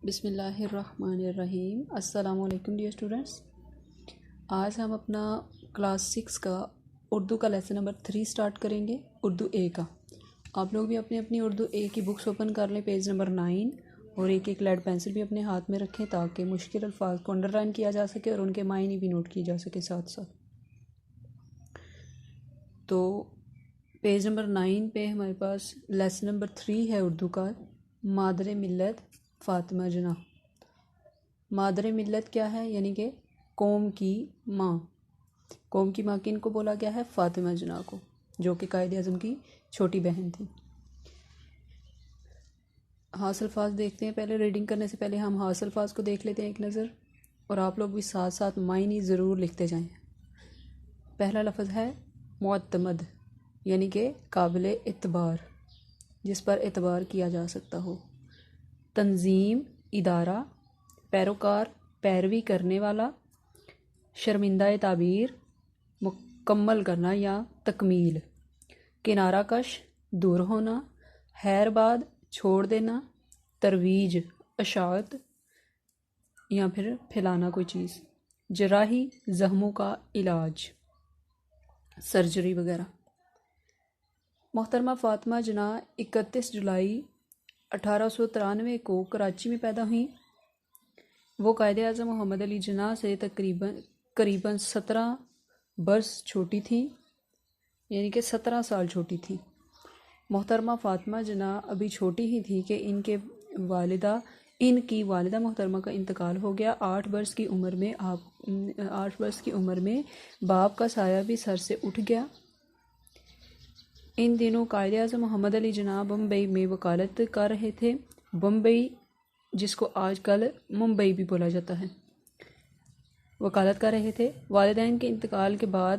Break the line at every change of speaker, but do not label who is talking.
بسم اللہ الرحمن الرحیم۔ السلام علیکم ڈیئر اسٹوڈنٹس، آج ہم اپنا کلاس 6 کا اردو کا لیسن نمبر 3 سٹارٹ کریں گے، اردو اے کا۔ آپ لوگ بھی اپنی اردو اے کی بکس اوپن کر لیں، پیج نمبر 9، اور ایک لیڈ پینسل بھی اپنے ہاتھ میں رکھیں تاکہ مشکل الفاظ کو انڈر لائن کیا جا سکے اور ان کے معنی بھی نوٹ کیے جا سکے ساتھ ساتھ۔ تو پیج نمبر 9 پہ ہمارے پاس لیسن نمبر 3 ہے اردو کا، مادر ملت فاطمہ جناح۔ مادر ملت کیا ہے؟ یعنی کہ قوم کی ماں۔ قوم کی ماں کن کو بولا گیا ہے؟ فاطمہ جناح کو، جو کہ قائد اعظم کی چھوٹی بہن تھی۔ حاصل الفاظ دیکھتے ہیں، پہلے ریڈنگ کرنے سے پہلے ہم حاصل الفاظ کو دیکھ لیتے ہیں ایک نظر، اور آپ لوگ بھی ساتھ ساتھ معنی ضرور لکھتے جائیں۔ پہلا لفظ ہے معتمد، یعنی کہ قابل اعتبار، جس پر اعتبار کیا جا سکتا ہو۔ تنظیم، ادارہ، پیروکار، پیروی کرنے والا، شرمندہ تعبیر، مکمل کرنا یا تکمیل، کنارہ کش، دور ہونا، خیر باد، چھوڑ دینا، ترویج، اشاعت یا پھر پھیلانا کوئی چیز، جراحی، زخموں کا علاج، سرجری وغیرہ۔ محترمہ فاطمہ جناح 31 جولائی 1893 کو کراچی میں پیدا ہوئیں۔ وہ قائد اعظم محمد علی جناح سے قریباً 17 برس چھوٹی تھیں، یعنی کہ 17 سال چھوٹی تھیں۔ محترمہ فاطمہ جناح ابھی چھوٹی ہی تھی کہ ان کی والدہ محترمہ کا انتقال ہو گیا۔ 8 برس کی عمر میں باپ کا سایہ بھی سر سے اٹھ گیا۔ ان دنوں قائد اعظم محمد علی جناح بمبئی میں وکالت کر رہے تھے، بمبئی جس کو آج کل ممبئی بھی بولا جاتا ہے، وکالت کر رہے تھے۔ والدین کے انتقال کے بعد